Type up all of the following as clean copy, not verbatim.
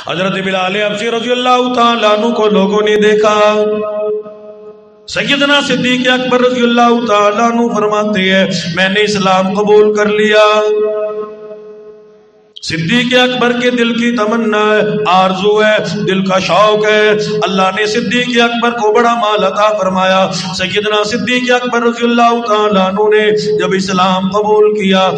حضرت بلال حبشی رضی اللہ تعالیٰ عنہ کو لوگوں نے دیکھا. سیدنا صدیق اکبر رضی اللہ تعالیٰ عنہ فرماتے ہیں میں نے اسلام قبول کر لیا. صدیق اکبر کے دل کی تمنا ہے، آرزو ہے، دل کا شوق ہے. اللہ نے صدیق اکبر کو بڑا مال عطا فرمایا. سیدنا صدیق اکبر رضی اللہ تعالیٰ عنہ نے جب اسلام قبول کیا،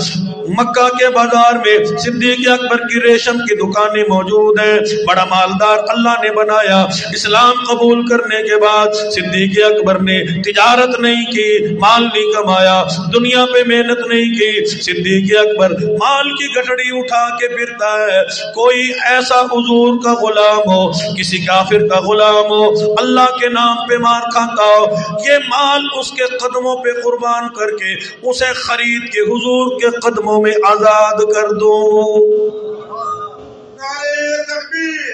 مکہ کے بازار میں صدیق اکبر کی ریشم کی دکانیں موجود ہیں. بڑا مالدار اللہ نے بنایا. اسلام قبول کرنے کے بعد صدیق اکبر نے تجارت نہیں کی، مال نہیں کمایا، دنیا پہ محنت نہیں کی. صدیق اکبر مال کی گٹھڑی اٹھا کے پھرتا ہے. کوئی ایسا حضور کا غلام ہو، کسی کافر کا غلام ہو، اللہ کے نام پہ مار کھاتا ہو، یہ مال اس کے قدموں پہ قربان کر کے اسے خرید کے حضور کے قدموں میں آزاد کر دوں. نعرہ تکبیر،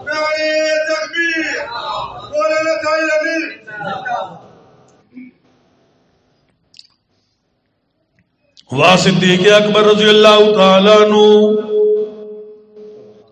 نعرہ تکبیر، بولے لا الہ الا اللہ. واہ صدیق اکبر رضی اللہ تعالیٰ عنہ.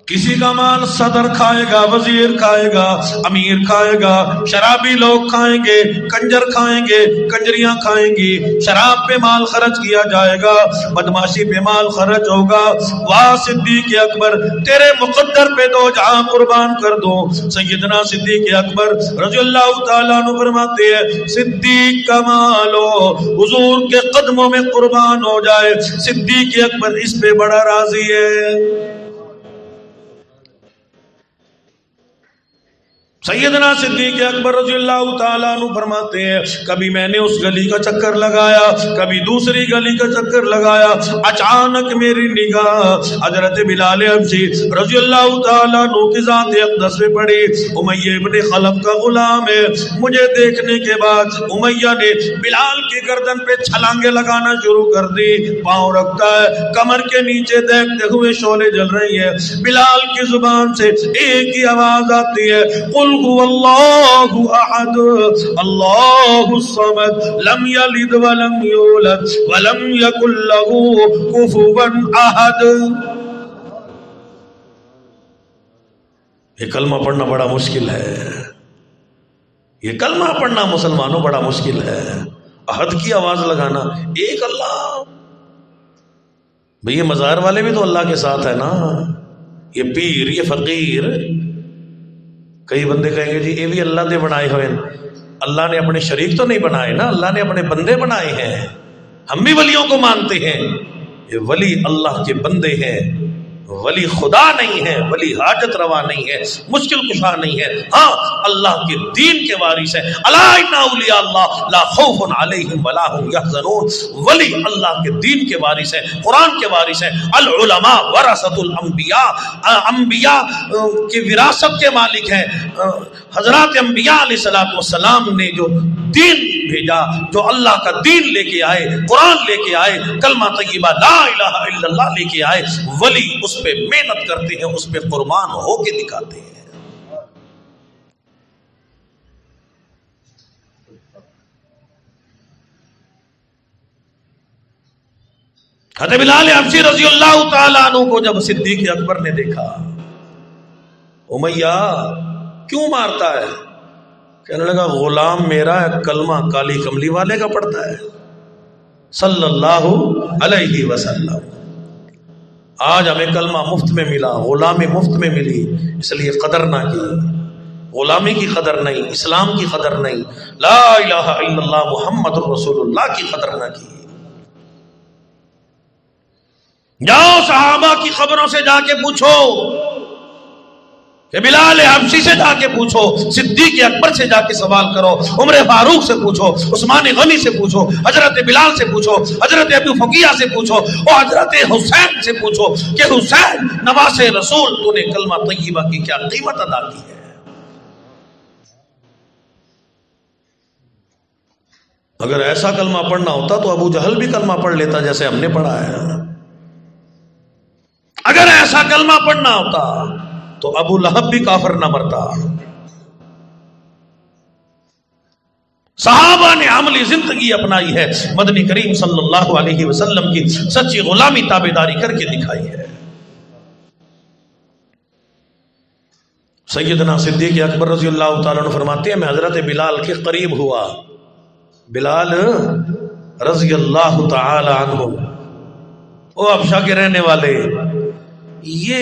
کسی کا مال صدر کھائے گا، وزیر کھائے گا، امیر کھائے گا، شرابی لوگ کھائیں گے، کنجر کھائیں گے، کنجریاں کھائیں گی. شراب پہ مال خرچ کیا جائے گا، بدماشی پہ مال خرچ ہوگا. واہ صدیق اکبر تیرے مقدر پہ دو جہاں قربان کر دو. سیدنا صدیق اکبر رضی اللہ تعالیٰ عنہ فرماتے ہیں صدیق کا مال ہو حضور کے قدموں میں قربان ہو جائے، صدیق اکبر اس پہ بڑا راضی ہے. سیدنا صدیق اکبر رضی اللہ تعالیٰ عنہ فرماتے ہیں کبھی میں نے اس گلی کا چکر لگایا، کبھی دوسری گلی کا چکر لگایا، اچانک میری نگاہ حضرت بلال حبشی رضی اللہ تعالیٰ عنہ کی ذات اقدس پہ پڑی. امیہ ابن خلف کا غلام ہے. مجھے دیکھنے کے بعد امیہ نے بلال کی گردن پہ چھلانگے لگانا شروع کر دی. پاؤں رکھتا ہے، کمر کے نیچے دیکھتے ہوئے شعلے جل رہی ہے. بلال کی زبان سے ایک ہی آواز آتی ہے قل هو اللہ احد اللہ الصمد لم یلد ولم یولد ولم یکن له کفوا احد. یہ کلمہ پڑھنا بڑا مشکل ہے. یہ کلمہ پڑھنا مسلمانوں بڑا مشکل ہے. احد کی آواز لگانا، ایک اللہ. بھئی یہ مزار والے بھی تو اللہ کے ساتھ ہے نا. یہ پیر، یہ فقیر. کئی بندے کہیں گے جی یہ بھی اللہ نے بنائے ہوئے. اللہ نے اپنے شریک تو نہیں بنائے نا، اللہ نے اپنے بندے بنائے ہیں. ہم بھی ولیوں کو مانتے ہیں. یہ ولی اللہ کے بندے ہیں، ولی خدا نہیں ہے، ولی حاجت روا نہیں ہے، مشکل کشا نہیں ہے. ہاں اللہ کے دین کے وارث ہے. الا ان اولیاء اللہ لا خوف علیہم ولا هم يحزنون. ولی اللہ کے دین کے وارث ہے، قرآن کے وارث ہے. العلماء ورثۃ الانبیاء، انبیاء کی وراثت کے مالک ہیں. حضرات انبیاء علیہ السلام نے جو دین بھیجا، جو اللہ کا دین لے کے آئے، قرآن لے کے آئے، کلمہ طیبہ لا الہ الا اللہ لے کے آئے، ولی اس پہ محنت کرتے ہیں، اس پہ قربان ہو کے دکھاتے ہیں. حضرت بلال حبشی رضی اللہ تعالیٰ عنہ کو جب صدیق اکبر نے دیکھا، امیہ کیوں مارتا ہے؟ کہنے لگا غلام میرا ہے، کلمہ کالی کملی والے کا پڑھتا ہے صلی اللہ علیہ وسلم. آج ہمیں کلمہ مفت میں ملا، غلامی مفت میں ملی، اس لیے قدر نہ کی. غلامی کی قدر نہیں، اسلام کی قدر نہیں، لا الہ الا اللہ محمد رسول اللہ کی قدر نہ کی. جاؤ صحابہ کی خبروں سے جا کے پوچھو، کہ بلال حبشی سے جا کے پوچھو، صدیق اکبر سے جا کے سوال کرو، عمر فاروق سے پوچھو، عثمان غنی سے پوچھو، حضرت بلال سے پوچھو، حضرت ابو فقیہ سے پوچھو، اور حضرت حسین سے پوچھو کہ حسین نواز رسول تو نے کلمہ طیبہ کی کیا قیمت ادا کی ہے. اگر ایسا کلمہ پڑھنا ہوتا تو ابو جہل بھی کلمہ پڑھ لیتا جیسے ہم نے پڑھا ہے. اگر ایسا کلمہ پڑھنا ہوتا تو ابو لہب بھی کافر نہ مرتا. صحابہ نے عملی زندگی اپنائی ہے، مدنی کریم صلی اللہ علیہ وسلم کی سچی غلامی تابعداری کر کے دکھائی ہے. سیدنا صدیق اکبر رضی اللہ تعالیٰ عنہ فرماتے ہیں میں حضرت بلال کے قریب ہوا. بلال رضی اللہ تعالی عنہ وہ ابشا کے رہنے والے، یہ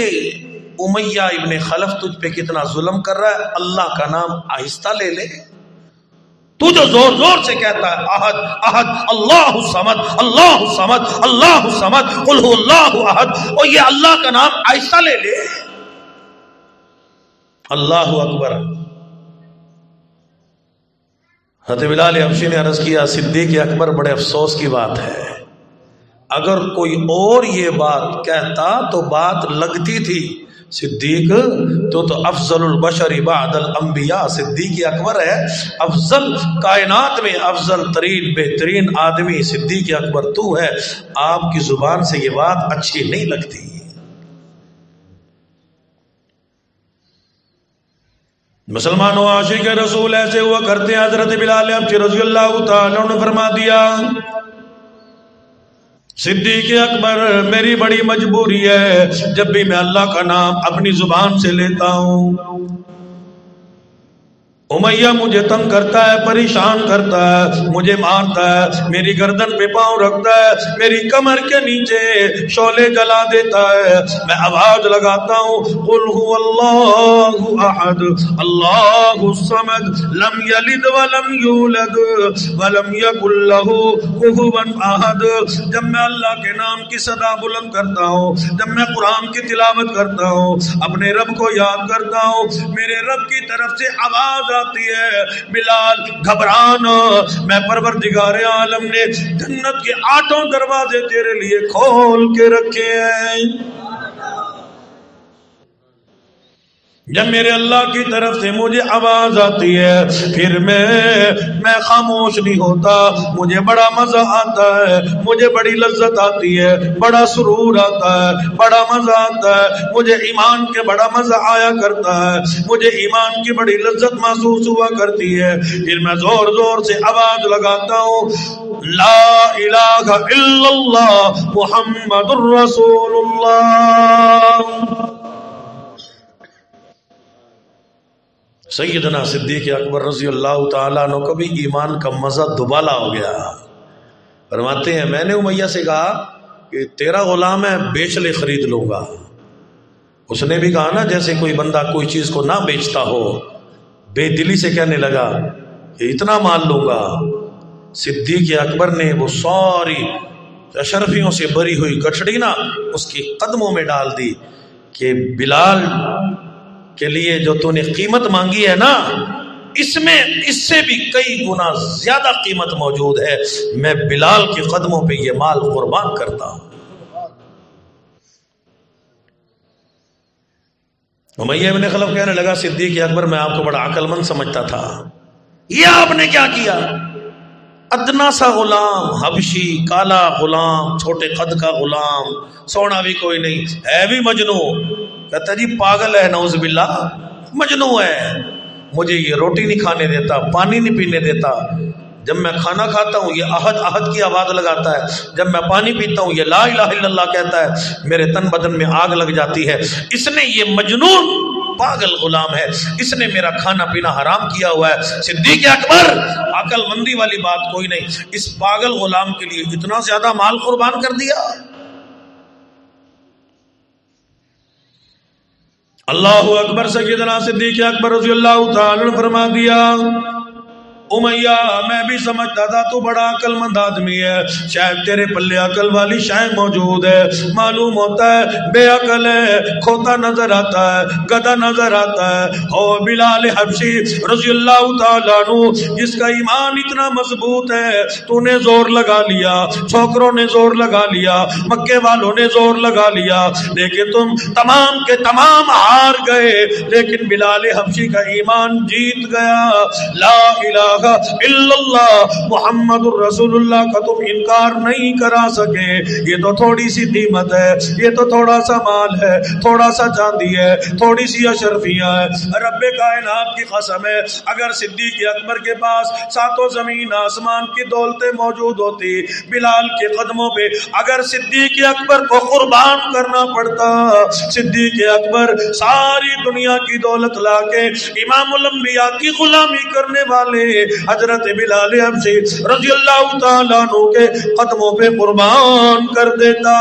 امیہ ابن خلف تجھ پہ کتنا ظلم کر رہا ہے، اللہ کا نام آہستہ لے لے. تو جو زور زور سے کہتا ہے احد احد اللہ الصمد اللہ الصمد اللہ الصمد قل هو اللہ احد، اور یہ اللہ کا نام آہستہ لے لے. اللہ اکبر. حضرت بلال حبشی نے عرض کیا صدیق اکبر بڑے افسوس کی بات ہے، اگر کوئی اور یہ بات کہتا تو بات لگتی تھی. صدیق تو افضل البشر بعد الانبیاء، صدیق اکبر ہے افضل کائنات میں افضل ترین بہترین آدمی صدیق اکبر تو ہے، آپ کی زبان سے یہ بات اچھی نہیں لگتی. مسلمانوں عاشق رسول ایسے ہوا کرتے ہیں. حضرت بلال حبشی رضی اللہ تعالیٰ نے فرما دیا صدیق اکبر میری بڑی مجبوری ہے، جب بھی میں اللہ کا نام اپنی زبان سے لیتا ہوں امیہ مجھے تنگ کرتا ہے، پریشان کرتا ہے، مجھے مارتا ہے، میری گردن پہ پاؤں رکھتا ہے، میری کمر کے نیچے شعلے جلا دیتا ہے. میں آواز لگاتا ہوں قل هو اللہ احد اللہ الصمد لم یلد ولم یولد ولم یکن له کفوا احد. جب میں اللہ کے نام کی صدا بلند کرتا ہوں، جب میں قرآن کی تلاوت کرتا ہوں، اپنے رب کو یاد کرتا ہوں، میرے رب کی طرف سے آواز آتی ہے بلال گھبرانا، میں پروردگار عالم نے جنت کے 8 دروازے تیرے لیے کھول کے رکھے ہیں. جب میرے اللہ کی طرف سے مجھے آواز آتی ہے پھر میں خاموش نہیں ہوتا، مجھے بڑا مزہ آتا ہے، مجھے بڑی لذت آتی ہے، بڑا سرور آتا ہے، بڑا مزہ آتا ہے، مجھے ایمان کے بڑا مزہ آیا کرتا ہے، مجھے ایمان کی بڑی لذت محسوس ہوا کرتی ہے. پھر میں زور زور سے آواز لگاتا ہوں لا الہ الا اللہ محمد الرسول اللہ. سیدنا صدیق اکبر رضی اللہ تعالیٰ عنہ کو بھی ایمان کا مزہ دوبالا ہو گیا. فرماتے ہیں میں نے امیہ سے کہا کہ تیرا غلام ہے بیچ لے خرید لوں گا. اس نے بھی کہا نا جیسے کوئی بندہ کوئی چیز کو نہ بیچتا ہو، بے دلی سے کہنے لگا کہ اتنا مال لوں گا. صدیق اکبر نے وہ ساری اشرفیوں سے بری ہوئی گٹھڑی نا اس کی قدموں میں ڈال دی کہ بلال کے لیے جو تو نے قیمت مانگی ہے نا اس میں اس سے بھی کئی گنا زیادہ قیمت موجود ہے، میں بلال کے قدموں پہ یہ مال قربان کرتا ہوں. امیہ ابن خلف کہنے لگا صدیق اکبر میں آپ کو بڑا عقل مند سمجھتا تھا، یہ آپ نے کیا کیا؟ ادنا سا غلام حبشی، کالا غلام، چھوٹے قد کا غلام، سونا بھی کوئی نہیں، ہے بھی مجنو. کہتا جی پاگل ہے نعوذ باللہ، مجنو ہے، مجھے یہ روٹی نہیں کھانے دیتا، پانی نہیں پینے دیتا. جب میں کھانا کھاتا ہوں یہ احد احد کی آواز لگاتا ہے، جب میں پانی پیتا ہوں یہ لا الہ الا اللہ کہتا ہے، میرے تن بدن میں آگ لگ جاتی ہے. اس نے یہ مجنون پاگل غلام ہے، اس نے میرا کھانا پینا حرام کیا ہوا ہے. صدیق اکبر عقل مندی والی بات کوئی نہیں، اس پاگل غلام کے لیے اتنا زیادہ مال قربان کر دیا. اللہ اکبر. سیدنا صدیق اکبر رضی اللہ تعالی عنہ فرما دیا امیہ میں بھی سمجھتا تھا تو بڑا عقل مند آدمی ہے، شاید تیرے پلے عقل والی شے موجود ہے. معلوم ہوتا ہے بے عقل ہے، کھوتا نظر آتا ہے، گدھا نظر آتا ہے. اور بلال حبشی رضی اللہ تعالیٰ عنہ جس کا ایمان اتنا مضبوط ہے، تو نے زور لگا لیا، چھوکروں نے زور لگا لیا، مکے والوں نے زور لگا لیا، لیکن تم تمام کے تمام ہار گئے. لیکن بلال حبشی کا ایمان جیت گیا. لا الہ الہ الا اللہ محمد الرسول اللہ کا تم انکار نہیں کرا سکے، یہ تو تھوڑی سی قیمت ہے، یہ تو تھوڑا سا مال ہے، تھوڑا سا چاندی ہے، تھوڑی سی اشرفیاں ہے۔ رب کائنات کی قسم ہے، اگر صدیق اکبر کے پاس ساتوں زمین آسمان کی دولتیں موجود ہوتی، بلال کے قدموں پہ اگر صدیق اکبر کو قربان کرنا پڑتا، صدیق اکبر ساری دنیا کی دولت لا کے امام الانبیاء کی غلامی کرنے والے حضرت بلال حبشی رضی اللہ تعالیٰ عنہ کے قدموں پہ قربان کر دیتا۔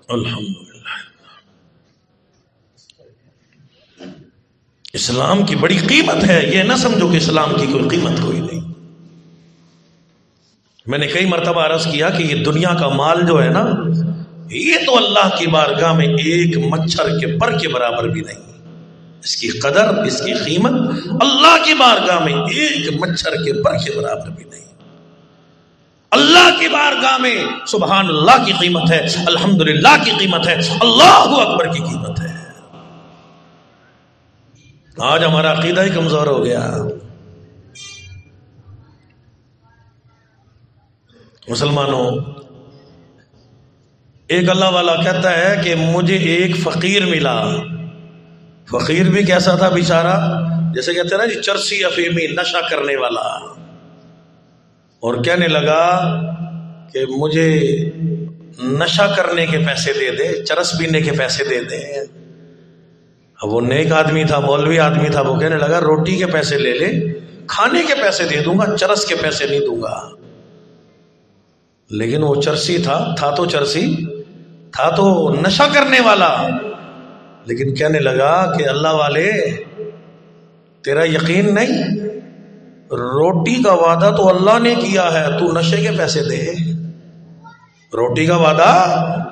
الحمدللہ، اسلام کی بڑی قیمت ہے، یہ نہ سمجھو کہ اسلام کی کوئی قیمت کوئی نہیں۔ میں نے کئی مرتبہ عرض کیا کہ یہ دنیا کا مال جو ہے نا، یہ تو اللہ کی بارگاہ میں ایک مچھر کے پر کے برابر بھی نہیں۔ اس کی قدر، اس کی قیمت اللہ کی بارگاہ میں ایک مچھر کے پر کے برابر بھی نہیں۔ اللہ کی بارگاہ میں سبحان اللہ کی قیمت ہے، الحمدللہ کی قیمت ہے، اللہ اکبر کی قیمت ہے۔ آج ہمارا عقیدہ ہی کمزور ہو گیا۔ مسلمانوں، ایک اللہ والا کہتا ہے کہ مجھے ایک فقیر ملا۔ فقیر بھی کیسا تھا بیچارہ؟ جیسے کہتے ہیں نا جی چرسی افیمی، نشہ کرنے والا، اور کہنے لگا کہ مجھے نشہ کرنے کے پیسے دے دے، چرس پینے کے پیسے دے دے۔ اب وہ نیک آدمی تھا، مولوی آدمی تھا، وہ کہنے لگا روٹی کے پیسے لے لے، کھانے کے پیسے دے دوں گا، چرس کے پیسے نہیں دوں گا۔ لیکن وہ چرسی تھا تو چرسی تھا، تو نشہ کرنے والا، لیکن کہنے لگا کہ اللہ والے تیرا یقین نہیں، روٹی کا وعدہ تو اللہ نے کیا ہے، تو نشے کے پیسے دے۔ روٹی کا وعدہ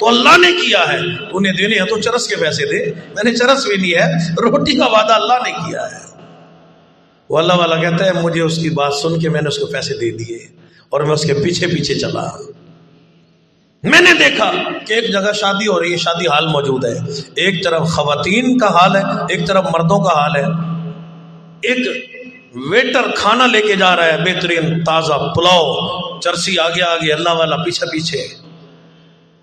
تو اللہ نے کیا ہے، تو نے دینے ہیں تو چرس کے پیسے دے۔ میں نے چرس بھی نہیں ہے، روٹی کا وعدہ اللہ نے کیا ہے۔ وہ اللہ والا کہتا ہے مجھے اس کی بات سن کے میں نے اس کو پیسے دے دیے، اور میں اس کے پیچھے پیچھے چلا۔ میں نے دیکھا کہ ایک جگہ شادی ہو رہی ہے، شادی حال موجود ہے، ایک طرف خواتین کا حال ہے، ایک طرف مردوں کا حال ہے۔ ایک ویٹر کھانا لے کے جا رہا ہے، بہترین تازہ پلاؤ، چرسی آگے آگے، اللہ والا پیچھے پیچھے۔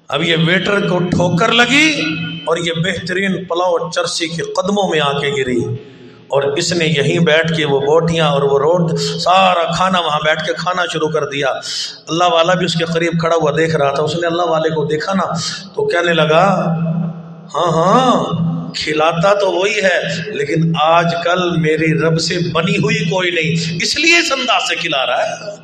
اب یہ ویٹر کو ٹھوکر لگی اور یہ بہترین پلاؤ چرسی کے قدموں میں آ کے گری، اور اس نے یہیں بیٹھ کے وہ بوٹیاں اور وہ روٹ سارا کھانا وہاں بیٹھ کے کھانا شروع کر دیا۔ اللہ والا بھی اس کے قریب کھڑا ہوا دیکھ رہا تھا۔ اس نے اللہ والے کو دیکھا نا تو کہنے لگا ہاں کھلاتا تو وہی ہے، لیکن آج کل میری رب سے بنی ہوئی کوئی نہیں، اس لیے اس انداز سے کھلا رہا ہے۔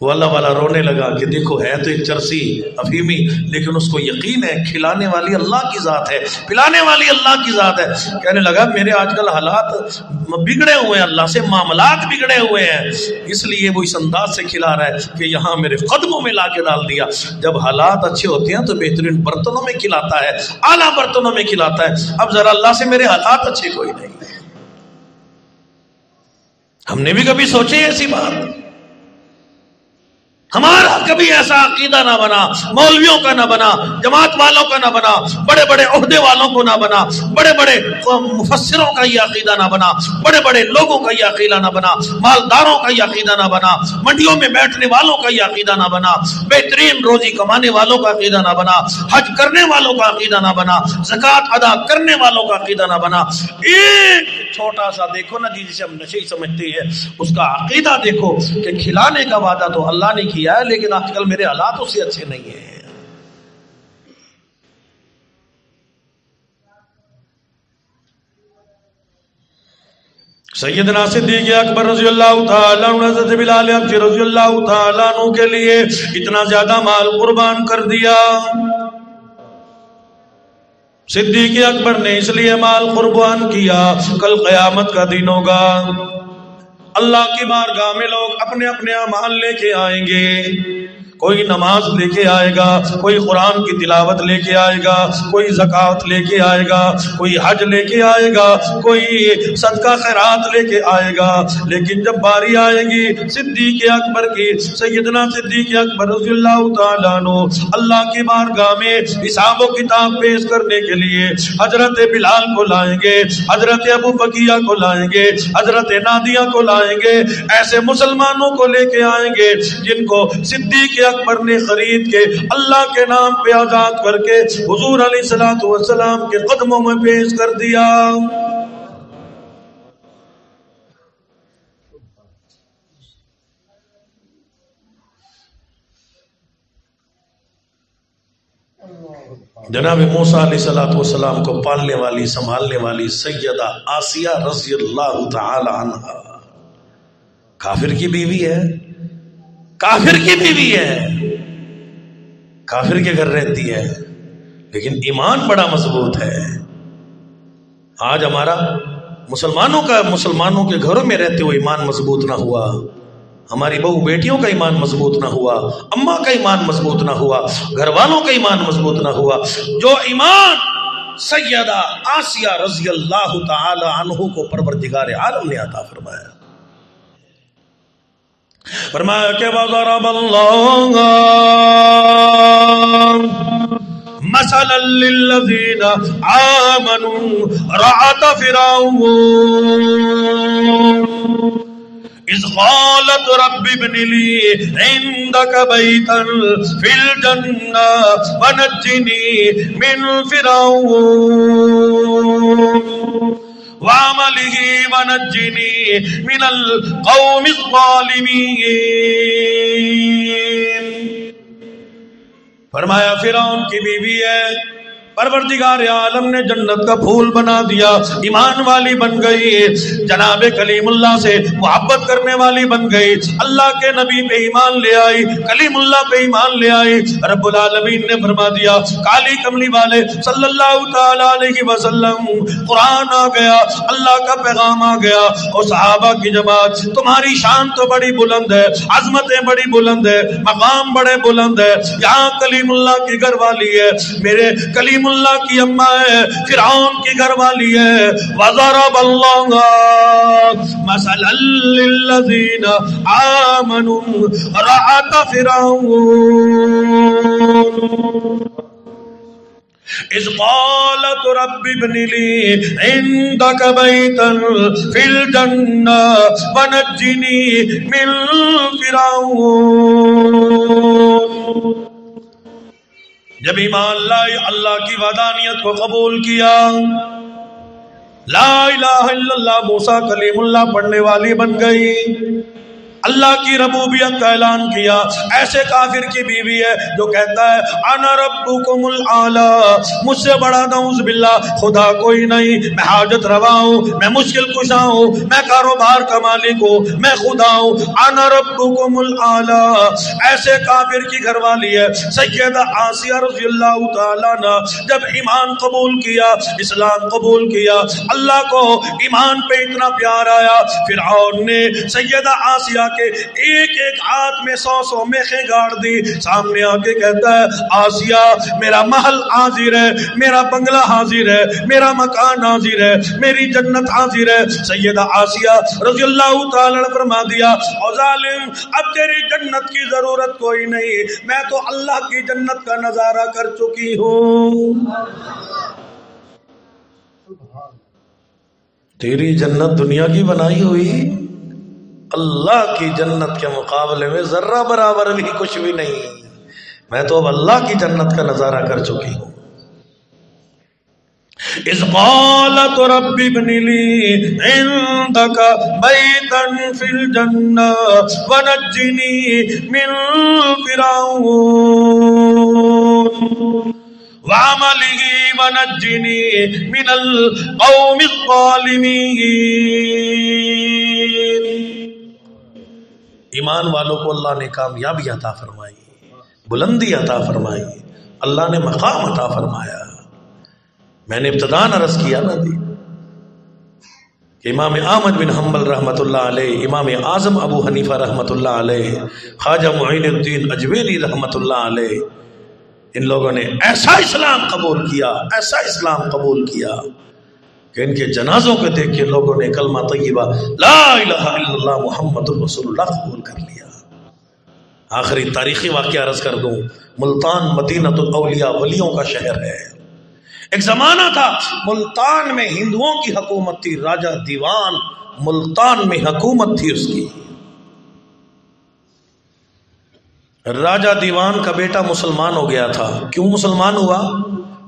وہ اللہ والا رونے لگا کہ دیکھو ہے تو ایک چرسی افیمی، لیکن اس کو یقین ہے کھلانے والی اللہ کی ذات ہے، پلانے والی اللہ کی ذات ہے۔ کہنے لگا میرے آج کل حالات بگڑے ہوئے ہیں، اللہ سے معاملات بگڑے ہوئے ہیں، اس لیے وہ اس انداز سے کھلا رہا ہے کہ یہاں میرے قدموں میں لا کے ڈال دیا۔ جب حالات اچھے ہوتے ہیں تو بہترین برتنوں میں کھلاتا ہے، اعلیٰ برتنوں میں کھلاتا ہے۔ اب ذرا اللہ سے میرے حالات اچھے کوئی نہیں۔ ہم نے بھی کبھی سوچے ایسی بات؟ ہمارا کبھی ایسا عقیدہ نہ بنا، مولویوں کا نہ بنا، جماعت والوں کا نہ بنا، بڑے بڑے عہدے والوں کو نہ بنا، بڑے بڑے مفسروں کا یہ عقیدہ نہ بنا، بڑے بڑے لوگوں کا یہ عقیدہ نہ بنا، مالداروں کا یہ عقیدہ نہ بنا، منڈیوں میں بیٹھنے والوں کا یہ عقیدہ نہ بنا، بہترین روزی کمانے والوں کا عقیدہ نہ بنا، حج کرنے والوں کا عقیدہ نہ بنا، زکوٰۃ ادا کرنے والوں کا عقیدہ نہ بنا۔ ایک چھوٹا سا دیکھو نا جی، جسے ہم نشے سمجھتے ہیں، اس کا عقیدہ دیکھو کہ کھلانے کا وعدہ تو اللہ نے کیا ہے، لیکن آج کل میرے حالات اس سے اچھے نہیں ہیں۔ سیدنا صدیق اکبر رضی اللہ تعالیٰ عنہ حضرت بلال حبشی رضی اللہ تعالیٰ عنہ کے لیے اتنا زیادہ مال قربان کر دیا۔ صدیق اکبر نے اس لیے مال قربان کیا، کل قیامت کا دن ہوگا، اللہ کی بارگاہ میں لوگ اپنے اپنے اعمال لے کے آئیں گے، کوئی نماز لے کے آئے گا، کوئی قرآن کی تلاوت لے کے آئے گا، کوئی زکوٰۃ لے کے آئے گا، کوئی حج لے کے آئے گا، کوئی صدقہ خیرات لے کے آئے گا، لیکن جب باری آئے گی صدیق اکبر کی، سیدنا صدیق اکبر رضی اللہ تعالیٰ عنہ اللہ کی بارگاہ میں حساب و کتاب پیش کرنے کے لیے حضرت بلال کو لائیں گے، حضرت ابو بکیہ کو لائیں گے، حضرت نادیہ کو لائیں گے، ایسے مسلمانوں کو لے کے آئیں گے جن کو صدیق اکبر نے خرید کے اللہ کے نام پہ آزاد کر کے حضور علیہ الصلوۃ والسلام کے قدموں میں پیش کر دیا۔ جناب موسیٰ علیہ الصلوۃ والسلام کو پالنے والی سنبھالنے والی سیدہ آسیہ رضی اللہ تعالی عنہا کافر کی بیوی ہے، کافر کی بیوی ہے، کافر کے گھر رہتی ہے، لیکن ایمان بڑا مضبوط ہے۔ آج ہمارا مسلمانوں کے گھروں میں رہتے ہوئے ایمان مضبوط نہ ہوا، ہماری بہو بیٹیوں کا ایمان مضبوط نہ ہوا، اماں کا ایمان مضبوط نہ ہوا، گھر والوں کا ایمان مضبوط نہ ہوا، جو ایمان سیدہ آسیہ رضی اللہ تعالی عنہ کو پروردگار عالم نے عطا فرمایا، فرمایا کہ وَضَرَبَ اللَّهُ مَثَلًا لِلَّذِينَ آمَنُوا امرأة فرعون إذ قالت رب ابن لي عندك بيتا في الجنة ونجني من فرعون وعمله ونجني من القوم الظالمين۔ فرمایا فرعون کی بیوی ہے، پروردگار عالم نے جنت کا پھول بنا دیا، ایمان والی بن گئی، جناب کلیم اللہ سے محبت کرنے والی بن گئی، اللہ کے نبی پہ ایمان لے آئی، کلیم اللہ پہ ایمان لے آئی۔ رب العالمین نے فرما دیا کالی کملی والے صلی اللہ تعالی علیہ وسلم، قرآن آ گیا، اللہ کا پیغام آ گیا، اور صحابہ کی جماعت تمہاری شان تو بڑی بلند ہے، عظمتیں بڑی بلند ہے، مقام بڑے بلند ہے، یہاں کلیم اللہ کی گھر والی ہے، میرے کلیم اللہ کی اماں ہے، فرعون کی گھر والی ہے۔ وَضَرَبَ اللَّهُ مَثَلًا لِلَّذِينَ آمَنُوا امرأة فرعون إذ قالت رب ابن لي عندك بيتا في الجنة ونجني من فرعون۔ جب ایمان لائے، اللہ کی وحدانیت کو قبول کیا، لا الہ الا اللہ موسیٰ کلیم اللہ پڑھنے والی بن گئی، اللہ کی ربوبیت کا اعلان کیا، ایسے کافر کی بیوی ہے جو کہتا ہے انا ربکم الاعلی، مجھ سے بڑا نعوذ باللہ خدا کوئی نہیں، میں حاجت روا ہوں، میں مشکل کشا ہوں، میں کاروبار کا مالک ہوں، میں خدا ہوں، انا ربکم الاعلی۔ ایسے کافر کی گھر والی ہے سیدہ آسیہ رضی اللہ تعالیٰ عنہ، جب ایمان قبول کیا، اسلام قبول کیا، اللہ کو ایمان پہ اتنا پیار آیا، فرعون نے سیدہ آسیہ کے ایک ایک ہاتھ میں 100 میخیں گاڑ دی، سامنے آ کے کہتا ہے آسیہ میرا محل حاضر ہے، میرا بنگلہ حاضر ہے، میرا مکان حاضر ہے، میری جنت حاضر ہے۔ سیدہ آسیہ رضی اللہ تعالی نے فرما دیا او ظالم، اب تیری جنت کی ضرورت کوئی نہیں، میں تو اللہ کی جنت کا نظارہ کر چکی ہوں، تیری جنت دنیا کی بنائی ہوئی اللہ کی جنت کے مقابلے میں ذرہ برابر بھی کچھ بھی نہیں، میں تو اب اللہ کی جنت کا نظارہ کر چکی ہوں۔ اذ قالت رب ابن لي عندك بيتا في الجنة ونجني من فرعون وعمله ونجني من القوم الظالمين۔ ایمان والوں کو اللہ نے کامیابی عطا فرمائی، بلندی عطا فرمائی، اللہ نے مقام عطا فرمایا۔ میں نے ابتداءً عرض کیا نا امام احمد بن حنبل رحمۃ اللہ علیہ، امام اعظم ابو حنیفہ رحمۃ اللہ علیہ، خواجہ معین الدین اجمیری رحمۃ اللہ علیہ، ان لوگوں نے ایسا اسلام قبول کیا، ایسا اسلام قبول کیا کہ ان کے جنازوں کو دیکھ کے لوگوں نے کلمہ طیبہ لا الہ الا اللہ محمد الرسول اللہ قبول کر لیا۔ آخری تاریخی واقعہ عرض کر دوں، ملتان مدینۃ الاولیاء، ولیوں کا شہر ہے۔ ایک زمانہ تھا ملتان میں ہندوؤں کی حکومت تھی، راجہ دیوان ملتان میں حکومت تھی اس کی۔ راجہ دیوان کا بیٹا مسلمان ہو گیا تھا۔ کیوں مسلمان ہوا؟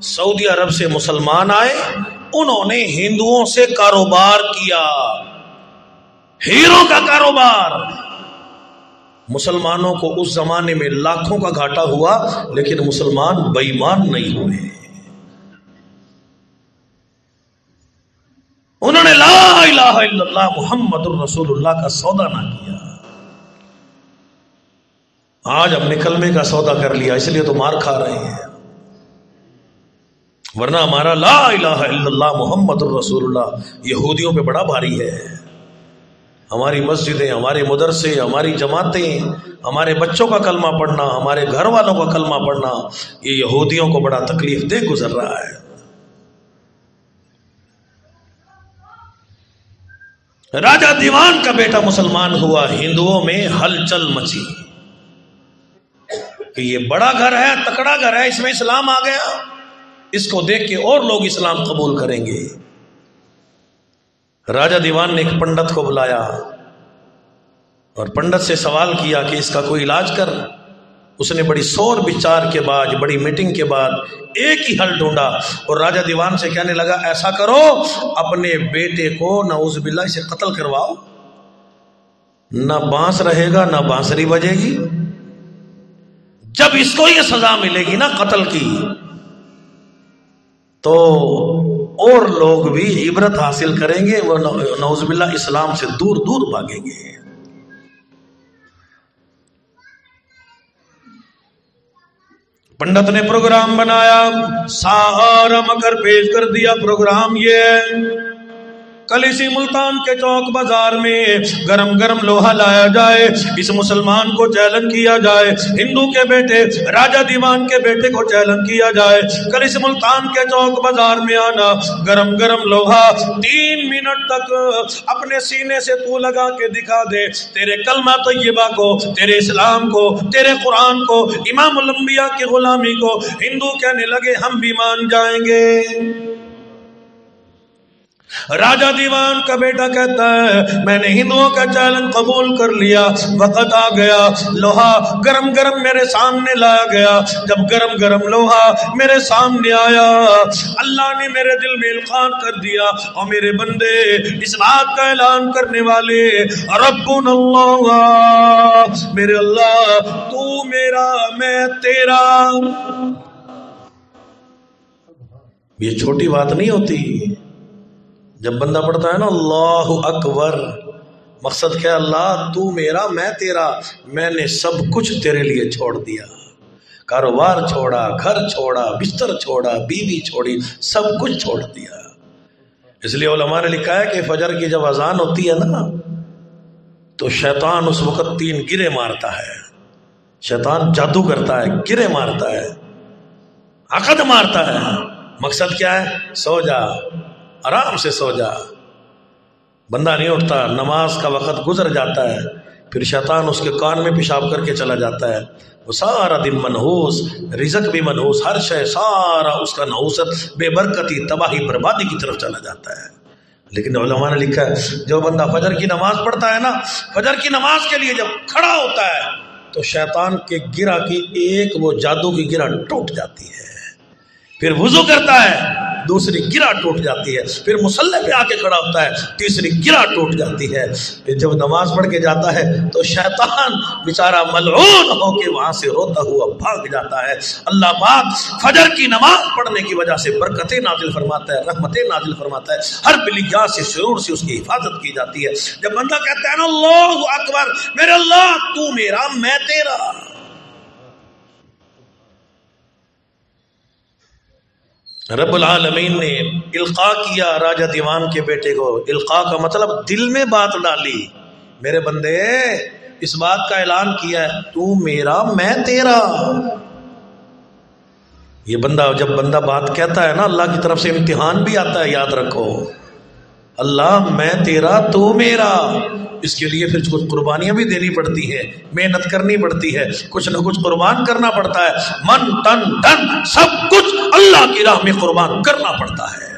سعودی عرب سے مسلمان آئے، انہوں نے ہندوؤں سے کاروبار کیا، ہیروں کا کاروبار۔ مسلمانوں کو اس زمانے میں لاکھوں کا گھاٹا ہوا، لیکن مسلمان بے ایمان نہیں ہوئے۔ انہوں نے لا الہ الا اللہ محمد الرسول اللہ کا سودا نہ کیا۔ آج ہم نے کلمے کا سودا کر لیا، اس لیے تو مار کھا رہے ہیں، ورنہ ہمارا لا الہ الا اللہ محمد الرسول اللہ یہودیوں پہ بڑا بھاری ہے۔ ہماری مسجدیں، ہمارے مدرسے، ہماری جماعتیں، ہمارے بچوں کا کلمہ پڑھنا، ہمارے گھر والوں کا کلمہ پڑھنا، یہ یہودیوں کو بڑا تکلیف دہ گزر رہا ہے۔ راجہ دیوان کا بیٹا مسلمان ہوا، ہندوؤں میں ہلچل مچی کہ یہ بڑا گھر ہے، تکڑا گھر ہے، اس میں اسلام آ گیا، اس کو دیکھ کے اور لوگ اسلام قبول کریں گے۔ راجہ دیوان نے ایک پنڈت کو بلایا اور پنڈت سے سوال کیا کہ اس کا کوئی علاج کر۔ اس نے بڑی سور بچار کے بعد، بڑی میٹنگ کے بعد ایک ہی حل ڈھونڈا اور راجہ دیوان سے کہنے لگا ایسا کرو، اپنے بیٹے کو نعوذ باللہ اسے قتل کرواؤ، نہ بانس رہے گا نہ بانسری بجے گی۔ جب اس کو یہ سزا ملے گی نا قتل کی، تو اور لوگ بھی عبرت حاصل کریں گے، وہ نعوذ باللہ اسلام سے دور دور بھاگیں گے۔ پنڈت نے پروگرام بنایا، سارا مکر پیش کر دیا۔ پروگرام یہ ہے کل اسی ملتان کے چوک بازار میں گرم گرم لوہا لایا جائے، اس مسلمان کو چیلنج کیا جائے، ہندو کے بیٹے راجہ دیوان کے بیٹے کو چیلنج کیا جائے، کل اس ملتان کے چوک بازار میں آنا، گرم گرم لوہا 3 منٹ تک اپنے سینے سے تو لگا کے دکھا دے، تیرے کلمہ طیبہ کو، تیرے اسلام کو، تیرے قرآن کو، امام الانبیاء کی غلامی کو۔ ہندو کہنے لگے ہم بھی مان جائیں گے۔ راجہ دیوان کا بیٹا کہتا ہے میں نے ہندوؤں کا چیلنج قبول کر لیا، وقت آ گیا، لوہا گرم گرم میرے سامنے لایا گیا۔ جب گرم گرم لوہا میرے سامنے آیا، اللہ نے میرے دل میں القان کر دیا، اور میرے بندے اس بات کا اعلان کرنے والے ربنا اللہ، میرے اللہ تو میرا میں تیرا۔ یہ چھوٹی بات نہیں ہوتی جب بندہ پڑھتا ہے نا اللہ اکبر، مقصد کیا؟ اللہ تو میرا میں تیرا، میں نے سب کچھ تیرے لیے چھوڑ دیا، کاروبار چھوڑا، گھر چھوڑا، بستر چھوڑا، بیوی چھوڑی، سب کچھ چھوڑ دیا۔ اس لیے علماء نے لکھا ہے کہ فجر کی جب اذان ہوتی ہے نا تو شیطان اس وقت 3 گرے مارتا ہے، شیطان جادو کرتا ہے، گرے مارتا ہے، عقد مارتا ہے۔ مقصد کیا ہے؟ سو جا، آرام سے سو جا۔ بندہ نہیں اٹھتا، نماز کا وقت گزر جاتا ہے، پھر شیطان اس کے کان میں پیشاب کر کے چلا جاتا ہے، وہ سارا دن منحوس، رزق بھی منحوس، ہر شے سارا اس کا نحوست، بے برکتی، تباہی، بربادی کی طرف چلا جاتا ہے۔ لیکن علماء نے لکھا ہے جو بندہ فجر کی نماز پڑھتا ہے نا، فجر کی نماز کے لیے جب کھڑا ہوتا ہے تو شیطان کے گرہ کی ایک وہ جادو کی گرہ ٹوٹ جاتی ہے، پھر وضو کرتا ہے، دوسری گرہ ٹوٹ جاتی ہے، پھر مصلی پہ آ کے کھڑا ہوتا ہے، تیسری گرہ ٹوٹ جاتی ہے۔ پھر جب نماز پڑھ کے جاتا ہے تو شیطان بیچارہ ملعون ہو کے وہاں سے روتا ہوا بھاگ جاتا ہے۔ اللہ پاک فجر کی نماز پڑھنے کی وجہ سے برکتیں نازل فرماتا ہے، رحمتیں نازل فرماتا ہے، ہر بلیغات سے، شرور سے اس کی حفاظت کی جاتی ہے۔ جب بندہ کہتا ہے نا اللہ اکبر، میرے اللہ تو میرا میں تیرا، رب العالمین نے القاء کیا راجہ دیوان کے بیٹے کو. القاء کا مطلب دل میں بات ڈالی. میرے بندے اس بات کا اعلان کیا ہے تو میرا میں تیرا. یہ بندہ جب بندہ بات کہتا ہے نا اللہ کی طرف سے امتحان بھی آتا ہے. یاد رکھو اللہ میں تیرا تو میرا. اس کے لیے پھر کچھ قربانیاں بھی دینی پڑتی ہیں, محنت کرنی پڑتی ہے, کچھ نہ کچھ قربان کرنا پڑتا ہے. من تن دن سب کچھ اللہ کی راہ میں قربان کرنا پڑتا ہے.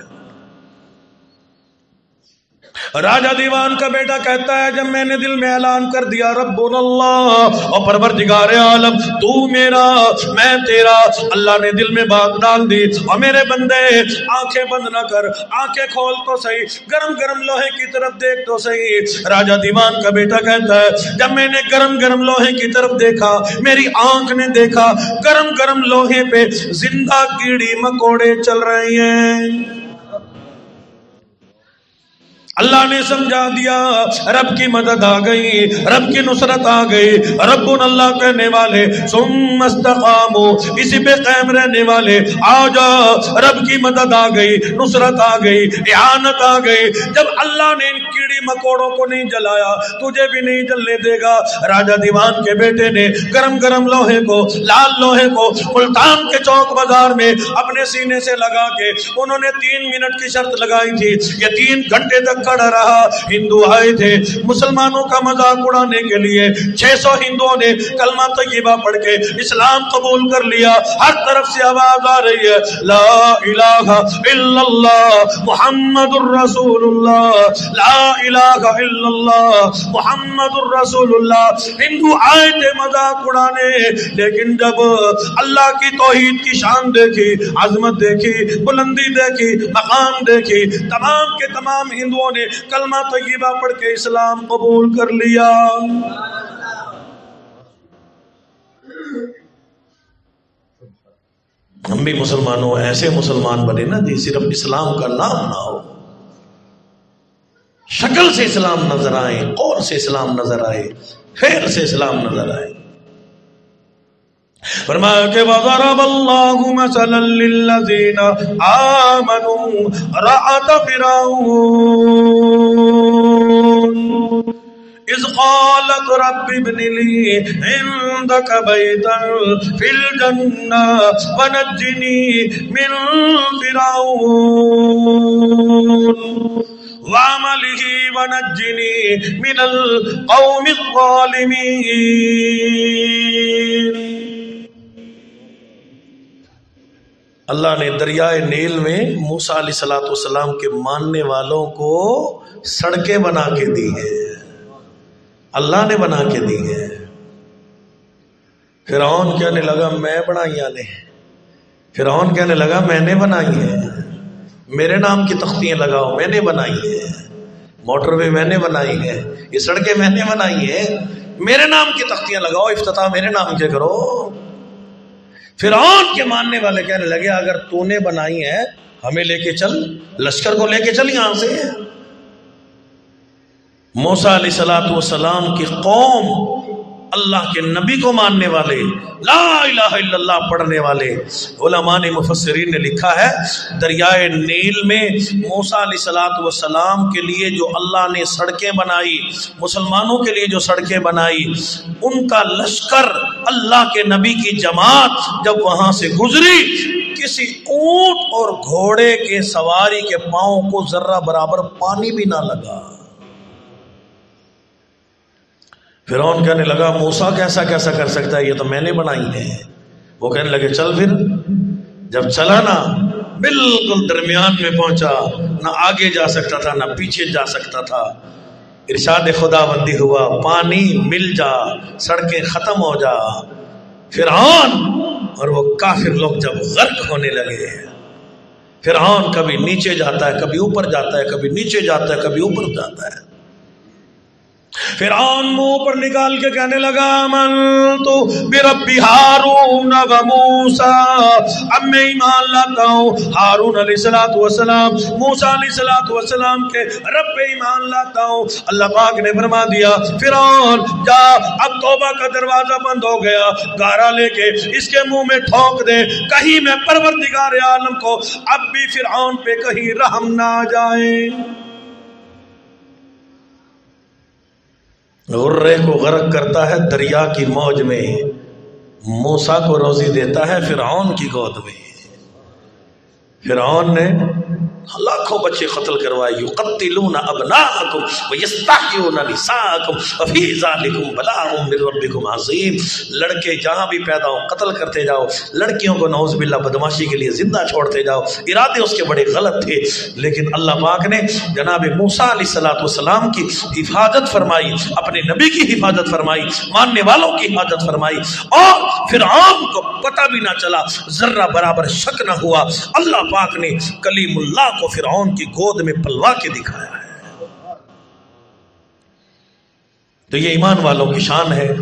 راجہ دیوان کا بیٹا کہتا ہے جب میں نے دل میں اعلان کر دیا ربنا اللہ اور پروردگار عالم تو میرا میں تیرا, اللہ نے دل میں بات ڈال دی. اور میرے بندے آنکھیں بند نہ کر, آنکھیں کھول تو صحیح, گرم گرم لوہے کی طرف دیکھ تو صحیح. راجہ دیوان کا بیٹا کہتا ہے جب میں نے گرم گرم لوہے کی طرف دیکھا, میری آنکھ نے دیکھا گرم گرم لوہے پہ زندہ کیڑی مکوڑے چل رہے ہیں. اللہ نے سمجھا دیا رب کی مدد آ گئی, رب کی نصرت آ گئی. ربنا اللہ کہنے والے ثم استقاموا, اسی پہ قائم رہنے والے آ جا. رب کی مدد آ گئی, نصرت آ گئی, اعانت آ گئی. جب اللہ نے ان کیڑی مکوڑوں کو نہیں جلایا تجھے بھی نہیں جلنے دے گا. راجہ دیوان کے بیٹے نے گرم گرم لوہے کو, لال لوہے کو ملتان کے چوک بازار میں اپنے سینے سے لگا کے انہوں نے 3 منٹ کی شرط لگائی تھی. یہ 3 گھنٹے تک کھڑا رہا. ہندو آئے تھے مسلمانوں کا مذاق اڑانے کے لیے. 600 ہندوؤں نے کلمہ طیبہ پڑھ کے اسلام قبول کر لیا. ہر طرف سے آواز آ رہی ہے لا الہ الا اللہ محمد الرسول اللہ, لا الہ الا اللہ محمد الرسول اللہ. ہندو آئے تھے مذاق اڑانے, لیکن جب اللہ کی توحید کی شان دیکھی, عظمت دیکھی, بلندی دیکھی, مقام دیکھی, تمام کے تمام ہندوؤں نے کلمہ طیبہ پڑھ کے اسلام قبول کر لیا. ہم بھی مسلمانوں ایسے مسلمان بنے نا جی صرف اسلام کا نام نہ ہو, شکل سے اسلام نظر آئے, قول سے اسلام نظر آئے, فعل سے اسلام نظر آئے. فرمایا کہ وَضَرَبَ اللَّهُ مَثَلًا لِلَّذِينَ آمَنُوا امرأة فرعون إذ قالت رب ابن لي عندك بيتا في الجنة ونجني من فرعون وعمله ونجني من القوم الظالمين. اللہ نے دریائے نیل میں موسیٰ علیہ السلام کے ماننے والوں کو سڑکیں بنا کے دی ہیں. اللہ نے بنا کے دی ہیں. فرعون کہنے لگا میں بنائی نے, فرعون کہنے لگا میں نے بنائی ہیں, میرے نام کی تختیاں لگاؤ, میں نے بنائی ہیں, موٹر وے میں نے بنائی ہے, یہ سڑکیں میں نے بنائی ہیں, میرے نام کی تختیاں لگاؤ, افتتاح میرے نام کے کرو. فرعون کے ماننے والے کہنے لگے اگر تو نے بنائی ہے ہمیں لے کے چل, لشکر کو لے کے چل یہاں سے. موسیٰ علیہ السلام کی قوم اللہ کے نبی کو ماننے والے, لا الہ الا اللہ پڑھنے والے. علماء نے مفسرین نے لکھا ہے دریائے نیل میں موسیٰ علیہ السلام کے لیے جو اللہ نے سڑکیں بنائی, مسلمانوں کے لیے جو سڑکیں بنائی, ان کا لشکر اللہ کے نبی کی جماعت جب وہاں سے گزری کسی اونٹ اور گھوڑے کے سواری کے پاؤں کو ذرہ برابر پانی بھی نہ لگا. فرعون کہنے لگا موسیٰ کیسا کر سکتا ہے, یہ تو میں نے بنائی ہے. وہ کہنے لگے چل. پھر جب چلا نا بالکل درمیان میں پہنچا, نہ آگے جا سکتا تھا نہ پیچھے جا سکتا تھا. ارشاد خدا بندی ہوا پانی مل جا, سڑکیں ختم ہو جا. فرعون اور وہ کافر لوگ جب غرق ہونے لگے, فرعون کبھی نیچے جاتا ہے, کبھی اوپر جاتا ہے, کبھی نیچے جاتا ہے, کبھی اوپر جاتا ہے. فرعون منہ پر نکال کے کہنے لگا آمنت برب ہارون و موسیٰ، اب میں ایمان لاتا ہوں ہارون علیہ السلام، موسیٰ علیہ السلام کے رب پہ ایمان لاتا ہوں۔ اللہ پاک نے فرما دیا فرعون جا، اب توبہ کا دروازہ بند ہو گیا، گارا لے کے اس کے منہ میں ٹھونک دے، کہیں میں پروردگار عالم کو اب بھی فرعون پہ کہیں رحم نہ آ جائے۔ غرے کو غرق کرتا ہے دریا کی موج میں، موسیٰ کو روزی دیتا ہے فرعون کی گود میں۔ فرعون نے لاکھوں بچے قتل کروائے، یقتلون ابناءکم ویستحیون نساءکم وفی ذالکم بلاء من ربکم عظیم۔ لڑکے جہاں بھی پیدا ہوں قتل کرتے جاؤ، لڑکیوں کو نعوذ باللہ بدماشی کے لیے زندہ چھوڑتے جاؤ، ارادے اس کے بڑے غلط تھے، لیکن اللہ پاک نے جناب موسیٰ علیہ السلام کی حفاظت فرمائی، اپنے نبی کی حفاظت فرمائی، ماننے والوں کی حفاظت فرمائی، اور فرعون کو پتہ بھی نہ چلا، ذرہ برابر شک نہ ہوا۔ اللہ پاک نے کلیم اللہ کو فرعون کی گود میں پلوا کے دکھایا ہے۔ تو یہ ایمان والوں کی شان ہے۔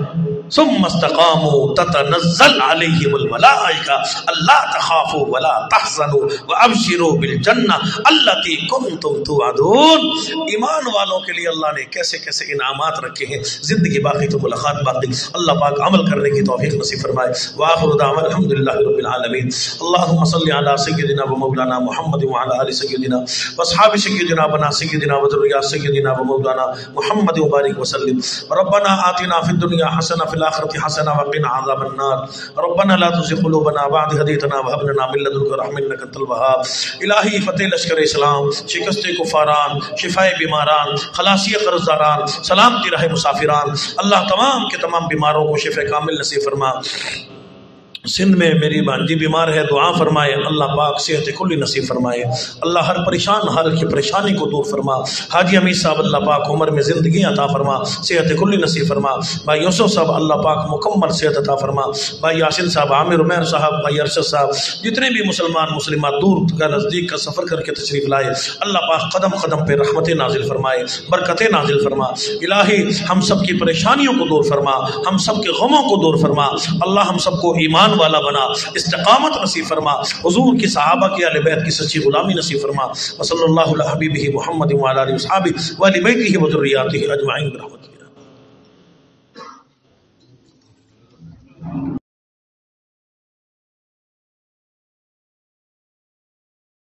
ثم استقاموا تتنزل علیہم الملائکہ الا تخافوا ولا تحزنوا وابشروا بالجنہ التی کنتم توعدون۔ ایمان والوں کے لیے اللہ نے کیسے کیسے انعامات رکھے ہیں، زندگی باقی تو ملاقات باقی۔ اللہ پاک عمل کرنے کی توفیق نصیب فرمائے۔ وآخر دعوانا الحمدللہ رب العالمین۔ اللہم صلی علی سیدنا و مولانا محمد وعلی آل سیدنا واصحاب سیدنا بنا سیدنا وذریات سیدنا و مولانا محمد وبارک وسلم۔ ربنا آتنا فی الدنیا حسنہ فی الآخرة حسنہ وقنا عذاب النار۔ ربنا لا تزغ قلوبنا بعد إذ هديتنا وهب لنا من لدنك رحمة إنك أنت الوهاب۔ الہی فتح لشکر اسلام، شکست کفاران، شفائے بیماران، خلاصی قرضداران، سلامتی رہے مسافران، اللہ تمام کے تمام بیماروں کو شفا کامل نصیب فرما۔ سندھ میں میری بانجی بیمار ہے، دعا فرمائے، اللہ پاک صحت کلی نصیب فرمائے، اللہ ہر پریشان حال کی پریشانی کو دور فرما۔ حاجی امیر صاحب اللہ پاک عمر میں زندگی عطا فرما، صحت کلی نصیب فرما۔ بھائی یوسف صاحب اللہ پاک مکمل صحت عطا فرما۔ بھائی یاسین صاحب، عامر عمیر صاحب، بھائی ارشد صاحب، جتنے بھی مسلمان مسلمات دور کا نزدیک کا سفر کر کے تشریف لائے، اللہ پاک قدم قدم پہ رحمتیں نازل فرمائے، برکتیں نازل فرما۔ الہی ہم سب کی پریشانیوں کو دور فرما، ہم سب کے غموں کو دور فرما۔ اللہ ہم سب کو ایمان والا بنا، استقامت نصیب فرما، حضور کی صحابہ کی اہل بیت کی سچی غلامی نصیب فرما۔ وصلی اللہ علی حبیبہ محمد وعلی آلہ وصحبہ وآل بیتہ وذریاتہ اجمعین برحمتہ۔